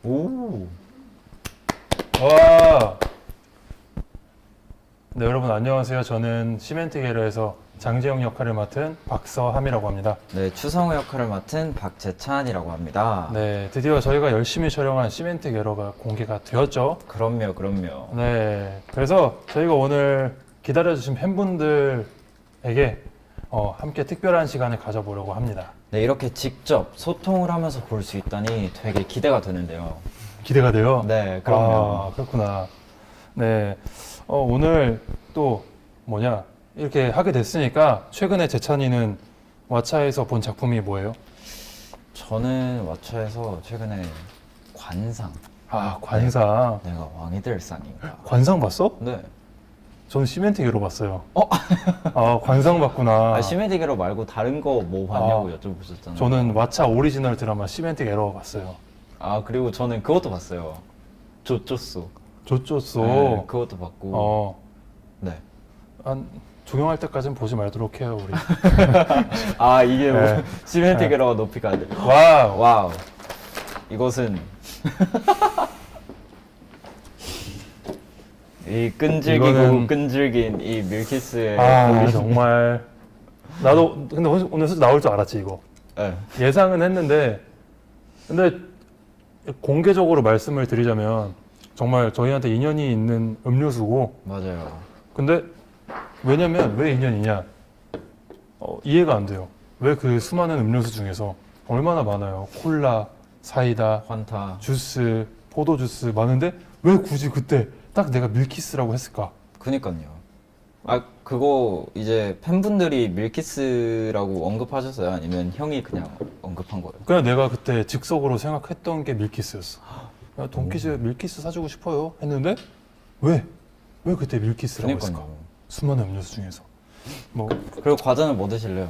오. 와. 네, 여러분 안녕하세요. 저는 시멘트 계열에서 장재영 역할을 맡은 박서함이라고 합니다. 네, 추성우 역할을 맡은 박재찬이라고 합니다. 네, 드디어 저희가 열심히 촬영한 시멘트 계열가 공개가 되었죠. 그럼요, 그럼요. 네, 그래서 저희가 오늘 기다려주신 팬분들에게 함께 특별한 시간을 가져보려고 합니다. 네, 이렇게 직접 소통을 하면서 볼 수 있다니 되게 기대가 되는데요. 기대가 돼요? 네, 그럼요. 아, 그렇구나. 네, 오늘 또 이렇게 하게 됐으니까 최근에 재찬이는 왓챠에서 본 작품이 뭐예요? 저는 왓챠에서 최근에 관상, 아, 관상. 내가 왕이 될 상인가. 관상 봤어? 네. 저는 시멘트 계로 봤어요. 아, 관상 봤구나. 아, 시메디게로 말고 다른 거 뭐 봤냐고 여쭤보셨잖아요. 저는 왓챠 오리지널 드라마 시멘트 계로 봤어요. 아, 그리고 저는 그것도 봤어요. 조조소. 조조소. 네, 그것도 봤고. 네. 한 조경할 때까지는 보지 말도록 해요, 우리. 아, 이게 뭐 네. 시멘티게로가 높이가 안 돼. 와우. 와우. 이것은 이 끈질기고 이거는- 끈질긴 이 밀키스의 아, 정말. 나도 근데 오늘 솔직히 나올 줄 알았지, 이거. 네. 예상은 했는데, 근데 공개적으로 말씀을 드리자면 정말 저희한테 인연이 있는 음료수고, 맞아요. 근데 왜냐면 왜 인연이냐? 이해가 안 돼요. 왜 그 수많은 음료수 중에서 얼마나 많아요? 콜라, 사이다, 환타. 주스, 포도 주스 많은데 왜 굳이 그때 딱 내가 밀키스라고 했을까? 그니까요. 아, 그거 이제 팬분들이 밀키스라고 언급하셨어요? 아니면 형이 그냥 언급한 거예요? 그냥 내가 그때 즉석으로 생각했던 게 밀키스였어. 야, 돈키즈 밀키스 사주고 싶어요 했는데 왜? 왜 그때 밀키스라고 했을까? 그니까요. 수많은 음료수 중에서. 뭐 그리고 과자는 뭐 드실래요?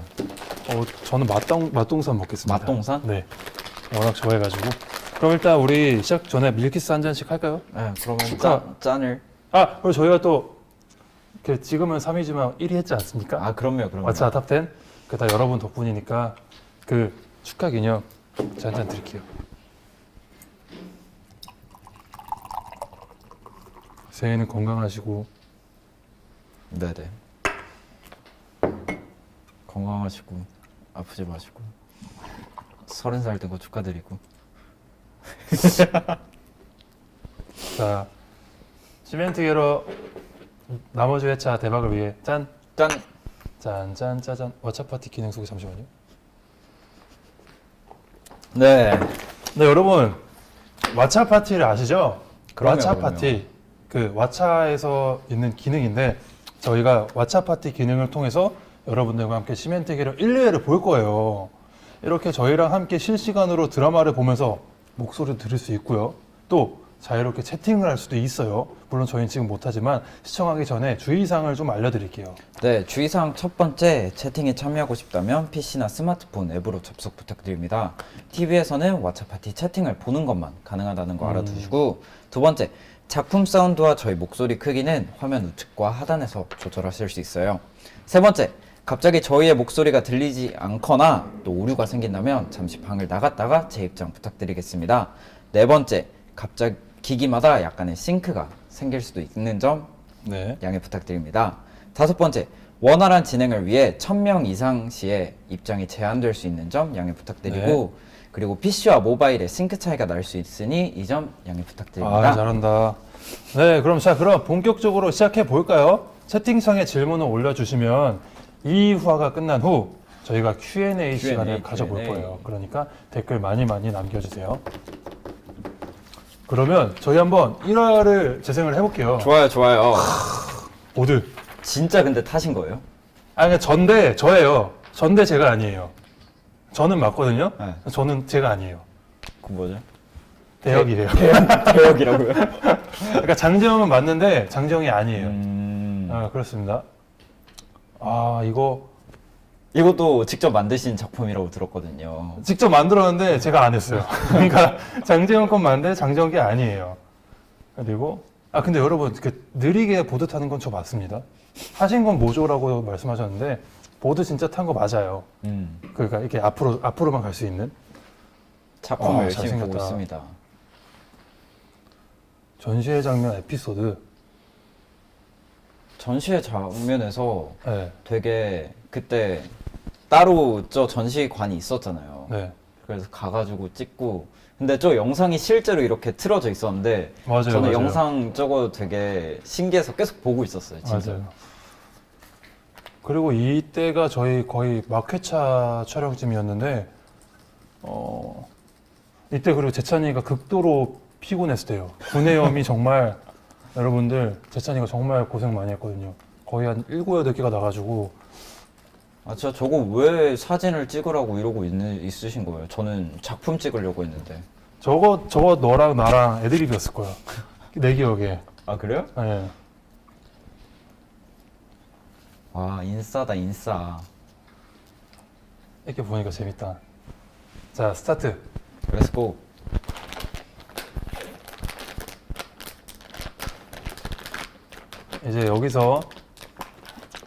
저는 맛동산 먹겠습니다. 맛동산? 네. 워낙 좋아해가지고. 그럼 일단 우리 시작 전에 밀키스 한 잔씩 할까요? 네, 그러면 축하. 짠을. 아, 그리고 저희가 또 이렇게 지금은 3위지만 1위 했지 않습니까? 아, 그럼요, 그럼요. 왓챠 탑10. 그 다 여러분 덕분이니까 그 축하 기념 한 잔 드릴게요. 새해는 건강하시고 네네. 건강하시고 아프지 마시고 30살 된 거 축하드리고. 자 시멘트 계로 나머지 회차 대박을 위해 짠! 짠! 짠 짜잔. 왓챠 파티 기능 소개 잠시만요. 네. 네, 여러분 왓챠 파티를 아시죠? 그럼요, 왓챠 그럼요. 파티 그 왓챠에서 있는 기능인데 저희가 왓챠 파티 기능을 통해서 여러분들과 함께 시멘트 계로 1, 2회를 볼 거예요. 이렇게 저희랑 함께 실시간으로 드라마를 보면서 목소리를 들을 수 있고요. 또 자유롭게 채팅을 할 수도 있어요. 물론 저희는 지금 못하지만 시청하기 전에 주의사항을 좀 알려드릴게요. 네, 주의사항 첫 번째, 채팅에 참여하고 싶다면 PC나 스마트폰 앱으로 접속 부탁드립니다. TV에서는 왓챠 파티 채팅을 보는 것만 가능하다는 거 알아두시고, 두 번째, 작품 사운드와 저희 목소리 크기는 화면 우측과 하단에서 조절하실 수 있어요. 세 번째, 갑자기 저희의 목소리가 들리지 않거나 또 오류가 생긴다면 잠시 방을 나갔다가 재입장 부탁드리겠습니다. 네 번째, 갑자기 기기마다 약간의 싱크가 생길 수도 있는 점 네. 양해 부탁드립니다. 다섯 번째, 원활한 진행을 위해 1000명 이상 시에 입장이 제한될 수 있는 점 양해 부탁드리고, 그리고 PC와 모바일에 싱크 차이가 날 수 있으니 이 점 양해 부탁드립니다. 아, 잘한다. 네, 그럼 본격적으로 시작해 볼까요? 채팅창에 질문을 올려주시면 이 화가 끝난 후 저희가 Q&A 시간을 가져볼 Q&A. 거예요. 그러니까 댓글 많이 남겨주세요. 그러면 저희 한번 1화를 재생을 해볼게요. 좋아요, 좋아요. 모두. 진짜 근데 타신 거예요? 아, 그러니까 전대 저예요. 전대 제가 아니에요. 저는 맞거든요. 네. 저는 제가 아니에요. 그 뭐죠? 대역이래요. 대역이라고요? 그러니까 장재영은 맞는데 장재영이 아니에요. 음... 아, 그렇습니다. 아, 이것도 직접 만드신 작품이라고 들었거든요. 직접 만들었는데 제가 안 했어요. 그러니까 장재영 건 맞는데 장재영 게 아니에요. 그리고 근데 여러분 느리게 보드 타는 건 저 맞습니다. 하신 건 모조라고 말씀하셨는데 보드 진짜 탄 거 맞아요. 그러니까 이렇게 앞으로만 갈 수 있는. 작품 와, 열심히 보고 잘생겼다. 있습니다. 전시회 장면 에피소드. 전시회 장면에서 네. 되게 그때 따로 저 전시관이 있었잖아요. 네. 그래서 가가지고 찍고 근데 저 영상이 실제로 이렇게 틀어져 있었는데 맞아요. 저는 맞아요. 영상 저거 되게 신기해서 계속 보고 있었어요. 진짜. 맞아요. 그리고 이때가 저희 거의 막회차 촬영쯤이었는데, 이때 그리고 재찬이가 극도로 피곤했을 때요. 구내염이 정말, 여러분들, 재찬이가 정말 고생 많이 했거든요. 거의 한 7, 8개가 나가지고, 아, 진짜 저거 왜 사진을 찍으라고 이러고 있으신 거예요? 저는 작품 찍으려고 했는데. 저거 너랑 나랑 애드립이었을 거야. 내 기억에. 아, 그래요? 네. 와, 인싸다, 인싸. 이렇게 보니까 재밌다. 자, 스타트. 렛츠고. 이제 여기서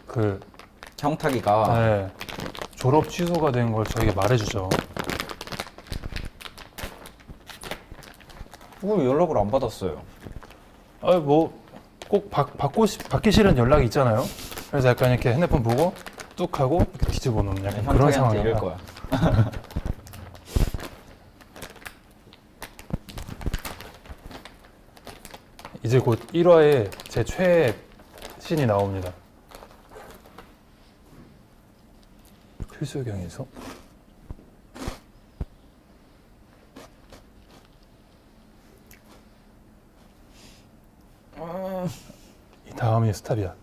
그 형탁이가 네, 졸업 취소가 된 걸 저에게 말해주죠. 왜 연락을 안 받았어요? 아, 뭐 꼭 받기 싫은 연락이 있잖아요. 그래서 약간 이렇게 핸드폰 보고 뚝 하고 이렇게 뒤집어 놓는 약간 그런 형탁이한테 상황이야. 이럴 거야. 이제 곧 1화에 제 최애 신이 나옵니다. 필수경에서 이 다음이 스탑이야.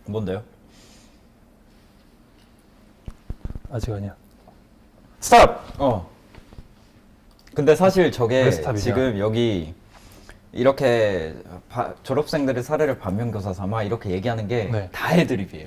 뭔데요? 아직 아니야. 스탑! 근데 사실 저게 왜 스탑이냐? 지금 여기 이렇게 졸업생들의 사례를 반면교사 삼아 이렇게 얘기하는 게 네. 다 애드립이에요.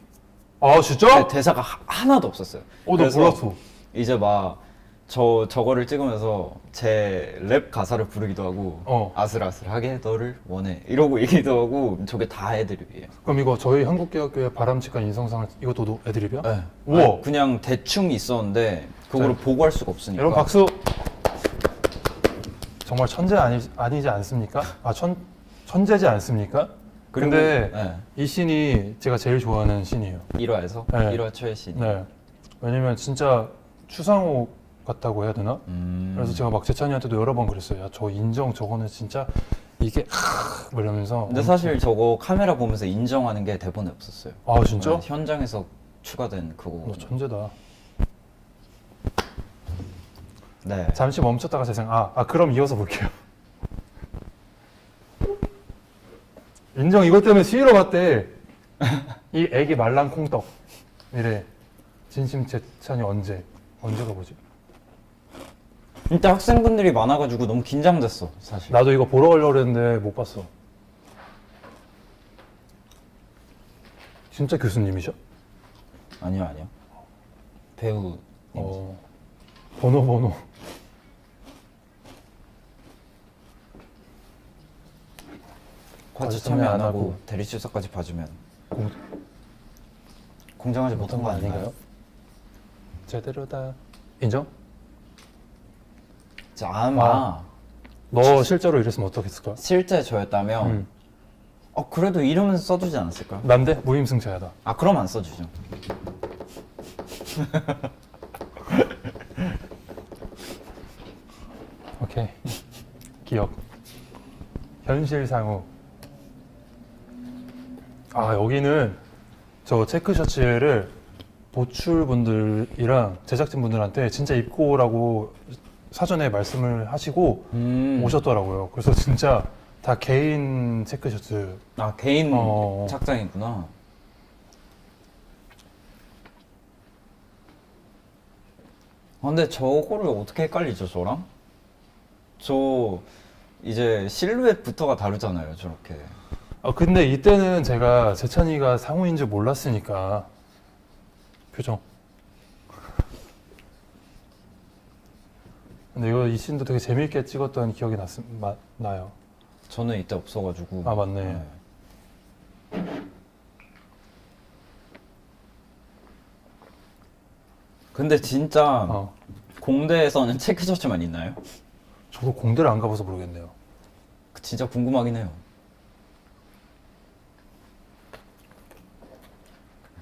아 진짜? 대사가 하나도 없었어요. 나 그래서 몰랐어. 이제 막 저거를 찍으면서 제 랩 가사를 부르기도 하고 아슬아슬하게 너를 원해 이러고 얘기도 하고 저게 다 애드립이에요. 그럼 이거 저희 한국대학교의 바람직한 인성상을 이것도 애드립이야? 네. 우와. 그냥 대충 있었는데 그거를 보고할 수가 없으니까. 여러분 박수. 정말 천재 아니지 않습니까? 천재지 않습니까? 그리고- 근데 네. 이 씬이 제가 제일 좋아하는 씬이에요. 1화에서 네. 1화 최애신. 네. 왜냐면 진짜 추상호 같다고 해야 되나? 그래서 제가 막 재찬이한테도 여러 번 그랬어요. 야, 저 인정 저거는 진짜 이게 뭐 이러면서. 근데 사실 저거 카메라 보면서 인정하는 게 대본에 없었어요. 아 진짜? 네, 현장에서 추가된 그거. 너 천재다. 네. 잠시 멈췄다가 제 생각. 그럼 이어서 볼게요. 인정 이것 때문에 수위로 갔대. 이 애기 말랑 콩떡. 이래. 진심 재찬이 언제가 뭐지? 이때 학생분들이 많아가지고 너무 긴장됐어, 사실. 나도 이거 보러 가려고 했는데 못 봤어. 진짜 교수님이셔? 아니요, 아니요. 배우. 번호. 과제 참여 안 하고 대리 출석까지 봐주면 공정하지 못한 거 아닌가요? 제대로다. 인정? 자, 아마 너 실제로 이랬으면 어떻겠을까? 실제 저였다면 그래도 이름은 써주지 않았을까? 난데 무임승차야다. 그럼 안 써주죠. 오케이. 기억. 현실상우. 여기는 저 체크 셔츠를 보출분들이랑 제작진분들한테 진짜 입고 오라고 사전에 말씀을 하시고 오셨더라고요. 그래서 진짜 다 개인 체크 셔츠. 개인 착장이구나. 근데 저거를 어떻게 헷갈리죠, 저랑? 저 이제 실루엣부터가 다르잖아요, 저렇게. 근데 이때는 제가 재찬이가 상우인 줄 몰랐으니까. 표정. 근데 이 씬도 되게 재밌게 찍었던 기억이 나요. 저는 이때 없어가지고. 맞네. 근데 진짜 공대에서는 체크셔츠만 있나요? 저도 공대를 안 가봐서 모르겠네요. 진짜 궁금하긴 해요.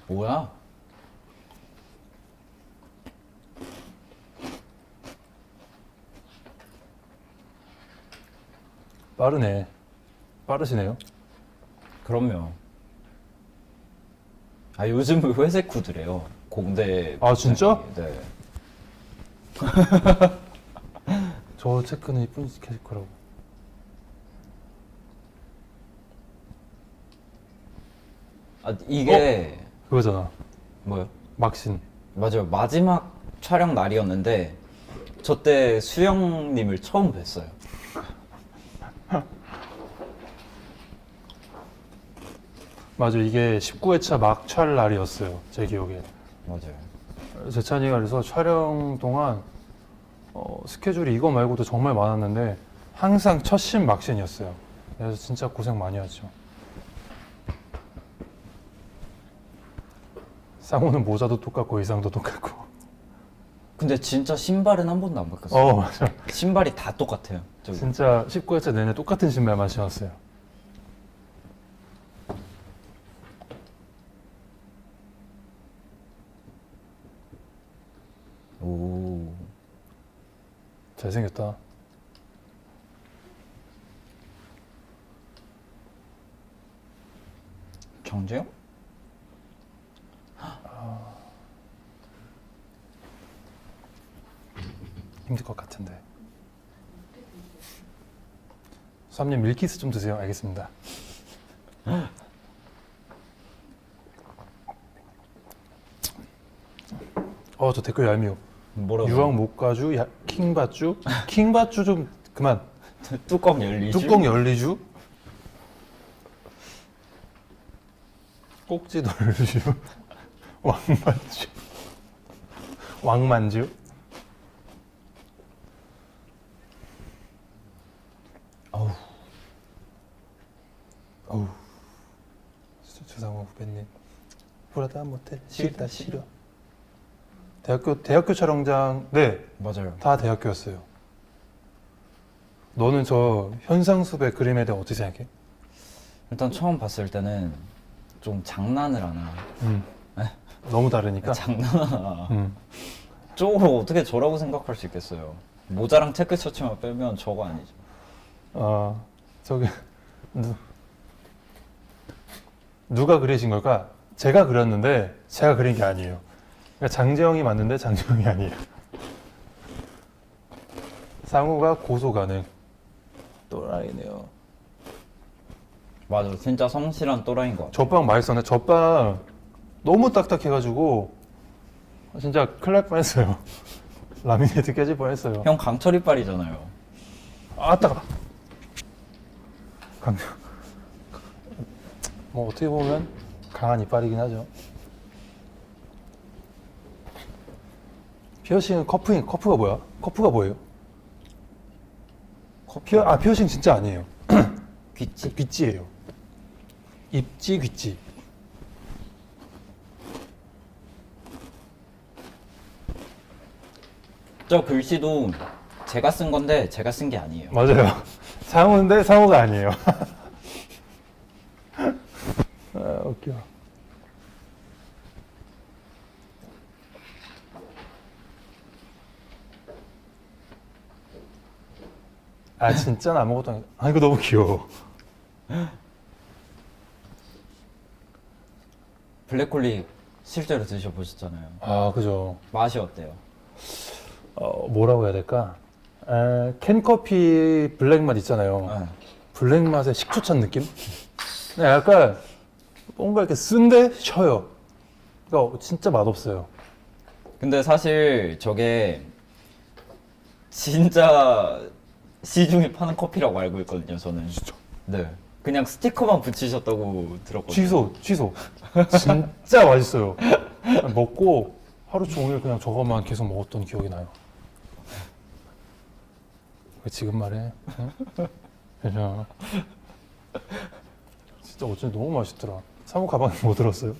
뭐야? 빠르네. 빠르시네요. 그럼요. 아, 요즘은 회색 후드래요. 공대. 아, 진짜? 네. 저 체크는 이쁜 캐릭터라고. 아, 이게 그거잖아. 뭐요? 막신. 맞아요. 마지막 촬영 날이었는데 저 때 수영님을 처음 뵀어요. 맞아, 이게 19회차 막촬 날이었어요. 제 기억에. 맞아요. 재찬이가 그래서 촬영 동안 스케줄이 이거 말고도 정말 많았는데 항상 첫 신 막신이었어요. 그래서 진짜 고생 많이 하죠. 쌍호는 모자도 똑같고 의상도 똑같고. 근데 진짜 신발은 한 번도 안 바꿨어요. 맞아. 신발이 다 똑같아요. 저기. 진짜 19회차 내내 똑같은 신발만 신었어요. 오. 잘생겼다. 정재영? 힘들 것 같은데. 수암님 밀키스 좀 드세요. 알겠습니다. 저 댓글 얄미워. 뭐라고? 유황 목가주, 킹받주, 킹받주 좀 그만. 뚜껑 열리지? 뚜껑 열리주, 꼭지 돌주, 왕만주, 왕만주. 어우. 어우. 주상호 후배님. 불하다 못해 싫다 싫어. 대학교 촬영장, 네, 맞아요. 다 대학교였어요. 너는 저 현상수배 그림에 대해 어떻게 생각해? 일단 처음 봤을 때는 좀 장난을 하나. 너무 다르니까. 장난하나. 음. 저걸 어떻게 저라고 생각할 수 있겠어요. 모자랑 체크 셔츠만 빼면 저거 아니죠. 저기 누가 그리신 걸까? 제가 그렸는데 제가 그린 게 아니에요. 그러니까 장재영이 맞는데 장재영이 아니에요. 상우가 고소 가능. 또라이네요. 맞아, 진짜 성실한 또라이인 것 같아. 젖빵 맛있었네. 젖빵 너무 딱딱해가지고 진짜 큰일 날 뻔했어요. 라미네이트 깨질 뻔했어요. 형 강철 이빨이잖아요. 아 따가. 강. 뭐 어떻게 보면 강한 이빨이긴 하죠. 피어싱은 커프가 뭐야? 커프가 뭐예요? 피어싱 진짜 아니에요. 귀찌? 귀찌예요. 입지 귀찌. 저 글씨도 제가 쓴 건데 제가 쓴 게 아니에요. 맞아요. 상호인데 상호가 아니에요. 아, 웃겨. 아 진짜 아무것도 아니야. 아 이거 너무 귀여워. 블랙홀릭 실제로 드셔보셨잖아요. 아 그죠. 맛이 어때요? 뭐라고 해야 될까? 캔커피 블랙 맛 있잖아요. 네. 블랙 맛의 식초찬 느낌? 네, 약간 뭔가 이렇게 쓴데 쉬어요. 그러니까 진짜 맛없어요. 근데 사실 저게 진짜 시중에 파는 커피라고 알고 있거든요, 저는. 진짜? 네. 그냥 스티커만 붙이셨다고 들었거든요. 취소. 진짜 맛있어요. 먹고 하루 종일 그냥 저것만 계속 먹었던 기억이 나요. 왜 지금 말해? 응? 괜찮아. 진짜 어쩐지 너무 맛있더라. 사무 가방에 뭐 들었어요?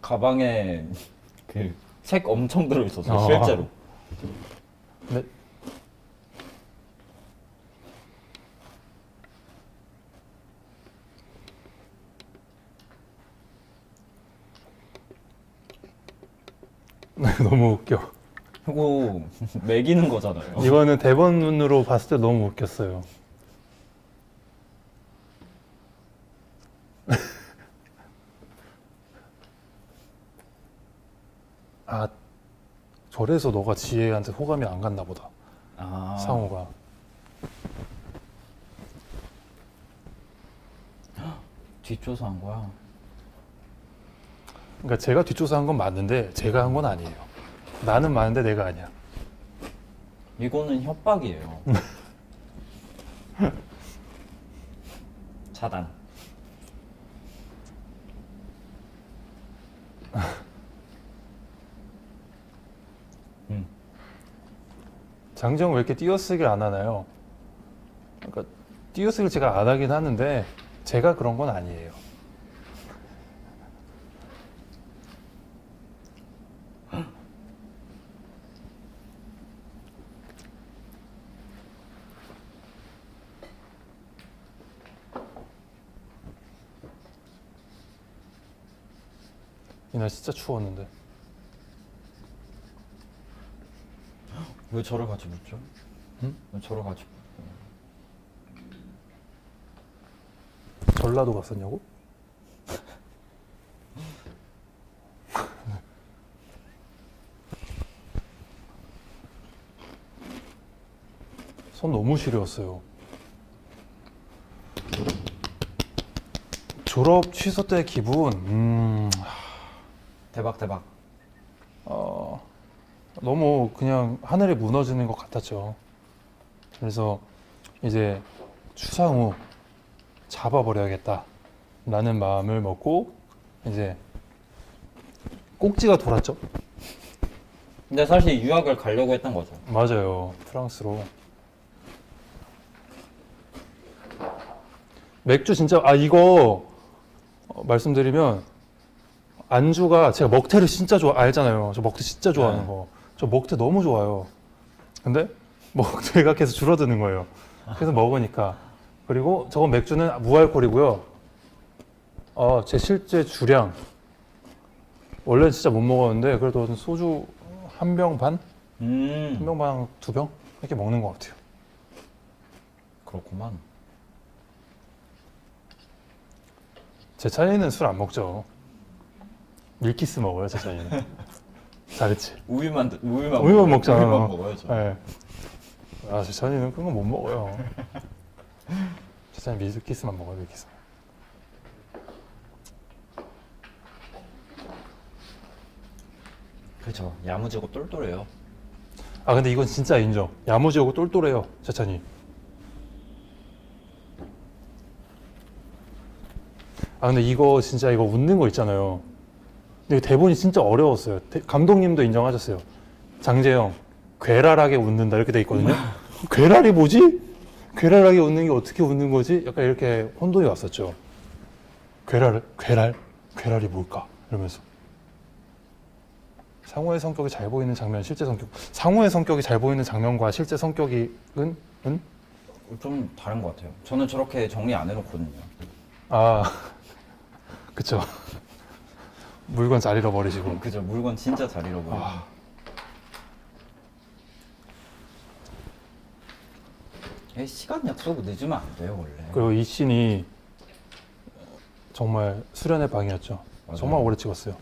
가방에 그 책 엄청 들어있었어요, 아. 실제로. 네. 너무 웃겨. 이거 매기는 거잖아요. 이거는 대본으로 봤을 때 너무 웃겼어요. 아, 저래서 너가 지혜한테 호감이 안 갔나 보다. 아, 상호가. 뒷조사한 거야. 그러니까 제가 뒷조사한 건 맞는데 제가 한 건 아니에요. 나는 많은데 내가 아니야. 이거는 협박이에요. 차단. 장지영 왜 이렇게 띄어쓰기를 안 하나요? 그러니까 띄어쓰기를 제가 안 하긴 하는데 제가 그런 건 아니에요. 이날 진짜 추웠는데. 왜 저를 같이 묻죠? 응? 왜 저를 같이 전라도 갔었냐고? 손 너무 시려웠어요. 졸업 취소 때 기분, 대박 대박. 너무 그냥 하늘이 무너지는 것 같았죠. 그래서 이제 추상 후 잡아버려야겠다 라는 마음을 먹고 이제 꼭지가 돌았죠. 근데 사실 유학을 가려고 했던 거죠. 맞아요. 프랑스로. 맥주 진짜, 이거 말씀드리면 안주가 제가 먹태를 진짜 알잖아요. 저 먹태 진짜 좋아하는 네. 거. 저 먹태 너무 좋아요. 근데 먹태가 계속 줄어드는 거예요. 그래서 먹으니까. 그리고 저건 맥주는 무알콜이고요. 제 실제 주량. 원래는 진짜 못 먹었는데 그래도 소주 한 병 반? 한 병 반, 두 병? 이렇게 먹는 것 같아요. 그렇구만. 제 차이는 술 안 먹죠. 밀키스 먹어요, 제 차이는. 잘했지. 우유만 우유만 먹잖아. 우유만 먹어야죠. 네. 제 차이는 그런 거 못 먹어요. 제 차이는 밀키스만 먹어요, 밀키스. 그렇죠. 야무지고 똘똘해요. 근데 이건 진짜 인정. 야무지고 똘똘해요, 제 차이. 근데 이거 진짜 이거 웃는 거 있잖아요. 근데 대본이 진짜 어려웠어요. 감독님도 인정하셨어요. 장재영, 괴랄하게 웃는다 이렇게 돼 있거든요. 괴랄이 뭐지? 괴랄하게 웃는 게 어떻게 웃는 거지? 약간 이렇게 혼돈이 왔었죠. 괴랄이 뭘까? 이러면서. 상호의 성격이 잘 보이는 장면, 실제 성격. 상호의 성격이 잘 보이는 장면과 실제 성격이 좀 다른 것 같아요. 저는 저렇게 정리 안 해놓거든요. 그쵸. 물건 잘 잃어버리시고. 그죠. 물건 진짜 잘 잃어버려요. 시간 약속 늦으면 안 돼요, 원래. 그리고 이 씬이 정말 수련의 방이었죠. 맞아요. 정말 오래 찍었어요.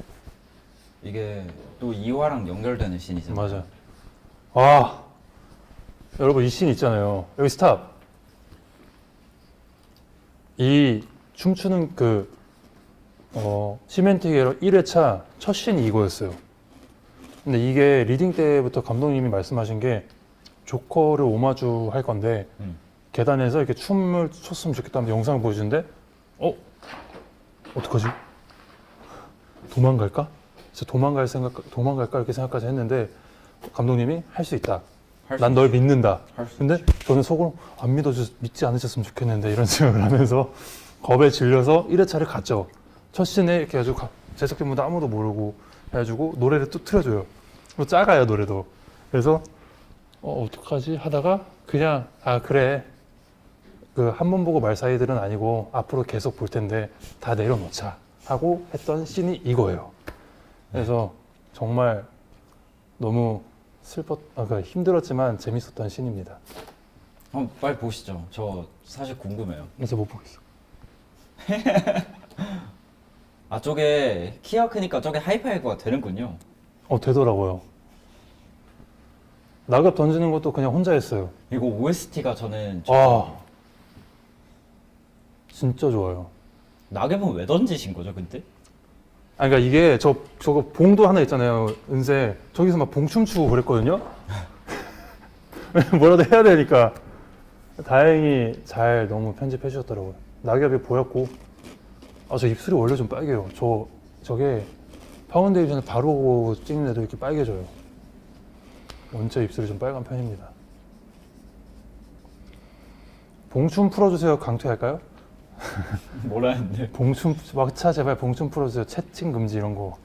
이게 또 2화랑 연결되는 씬이잖아요. 맞아요. 여러분 이 씬 있잖아요. 여기 스탑. 이 춤추는 시멘트 게러 1회차 첫 씬이 이거였어요. 근데 이게 리딩 때부터 감독님이 말씀하신 게 조커를 오마주 할 건데 계단에서 이렇게 춤을 췄으면 좋겠다는 영상을 보여주는데 어떡하지? 도망갈까? 진짜 도망갈까 이렇게 생각까지 했는데 감독님이 할 수 있다. 난 널 믿는다. 근데 저는 속으로 믿지 않으셨으면 좋겠는데 이런 생각을 하면서 겁에 질려서 1회차를 갔죠. 첫 씬에 이렇게 해가지고 제작진분도 아무도 모르고 해가지고 노래를 또 틀어줘요. 그리고 작아요 노래도. 그래서 어떡하지 하다가 그냥 그래 그 한 번 보고 말 사이들은 아니고 앞으로 계속 볼 텐데 다 내려놓자 하고 했던 씬이 이거예요. 그래서 정말 너무 그러니까 힘들었지만 재밌었던 씬입니다. 한번 빨리 보시죠. 저 사실 궁금해요. 그래서 못 보겠어. 아, 저게 키가 크니까 저게 하이파이브가 되는군요. 되더라고요. 낙엽 던지는 것도 그냥 혼자 했어요. 이거 OST가 저는 진짜 좋아요. 낙엽은 왜 던지신 거죠, 근데? 그러니까 이게 저거 봉도 하나 있잖아요. 은세. 저기서 막 봉춤 추고 그랬거든요. 뭐라도 해야 되니까. 다행히 잘 너무 편집해 주셨더라고요. 낙엽이 보였고. 저 입술이 원래 좀 빨개요. 저게 파운데이션을 바르고 찍는데도 이렇게 빨개져요. 원체 입술이 좀 빨간 편입니다. 봉춤 풀어주세요. 강퇴할까요? 뭐라 했는데? 봉춤, 왁차 제발 봉춤 풀어주세요. 채팅 금지 이런 거.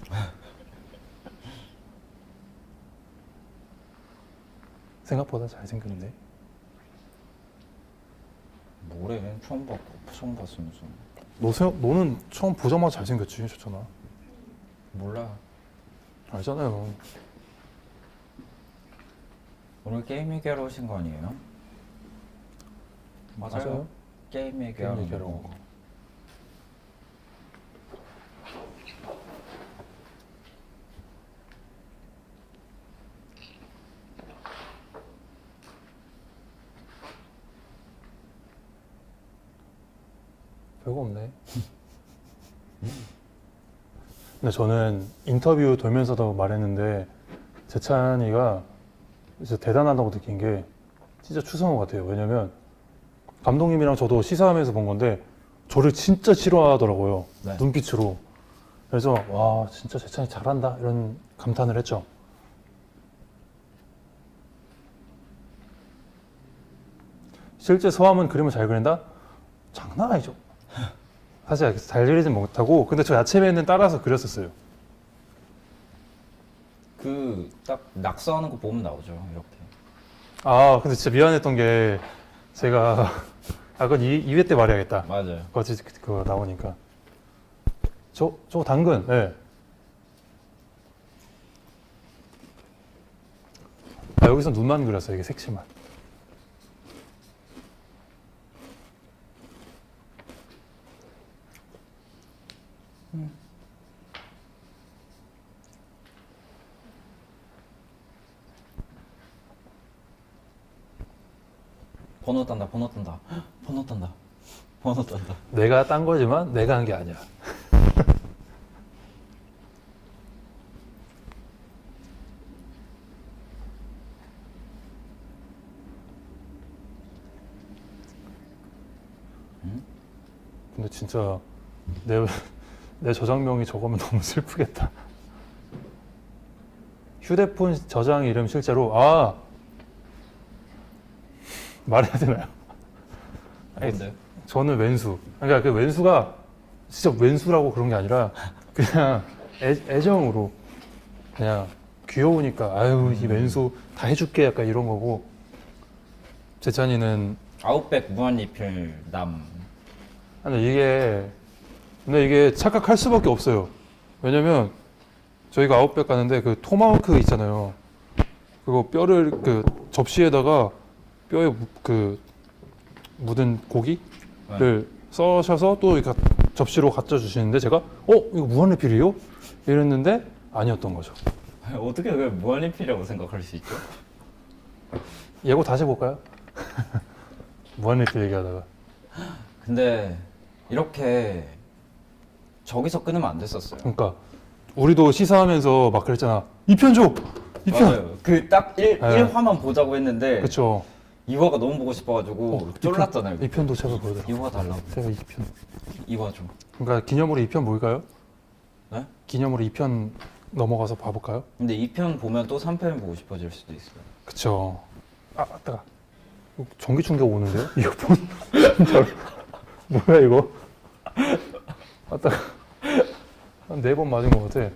생각보다 잘생겼네. 뭐래? 처음 봤으면서. 너는 처음 보자마자 잘생겼지, 좋잖아. 몰라. 알잖아요. 오늘 게임 얘기하러 오신 거 아니에요? 맞아요. 게임 얘기하러 게임 얘기하러 온 거. 별거 없네. 근데 저는 인터뷰 돌면서도 말했는데 재찬이가 진짜 대단하다고 느낀 게 진짜 추성호 같아요. 왜냐면 감독님이랑 저도 시사하면서 본 건데 저를 진짜 싫어하더라고요. 네. 눈빛으로. 그래서 와 진짜 재찬이 잘한다 이런 감탄을 했죠. 실제 서함은 그림을 잘 그린다? 장난 아니죠. 사실 잘 그리진 못하고 근데 저 야채맨은 따라서 그렸었어요. 그 딱 낙서하는 거 보면 나오죠, 이렇게. 근데 진짜 미안했던 게 제가 그건 2회 때 말해야겠다. 맞아요. 그거 나오니까 저 당근. 네. 여기서 눈만 그렸어요. 이게 색칠만. 번호 딴다. 번호 딴다. 번호 딴다. 내가 딴 거지만 내가 한 게 아니야. 근데 진짜 내 저장명이 저거면 너무 슬프겠다. 휴대폰 저장 이름 실제로 말해야 되나요? 뭔데? 저는 왼수. 그러니까 그 왼수가 진짜 왼수라고 그런 게 아니라 그냥 애정으로 그냥 귀여우니까 아유 이 왼수 다 해줄게 약간 이런 거고 재찬이는 아웃백 무한리필 남. 근데 이게 착각할 수밖에 없어요. 왜냐면 저희가 아웃백 가는데 그 토마호크 있잖아요. 그거 뼈를 그 접시에다가 뼈에 묻은 고기를 써셔서 또 이렇게 접시로 갖다 주시는데 제가 이거 무한리필이요? 이랬는데 아니었던 거죠. 어떻게 그걸 무한리필이라고 생각할 수 있죠? 예고 다시 해볼까요? 무한리필 얘기하다가 근데 이렇게 저기서 끊으면 안 됐었어요. 그러니까 우리도 시사하면서 막 그랬잖아. 2편 줘! 2편! 맞아요. 그 딱 네. 1화만 보자고 했는데 그쵸. 2화가 너무 보고 싶어가지고 쫄랐잖아요. 2편도 제발 보여드려. 2화 달라고. 제가 2편. 2화 좀. 그러니까 기념으로 2편 볼까요? 네? 기념으로 2편 넘어가서 봐볼까요? 근데 2편 보면 또 3편 보고 싶어질 수도 있어요. 그쵸. 따가. 전기 충격 오는데요? 이어폰? 진짜로. 뭐야 이거? 따가. 한 4번 맞은 것 같아.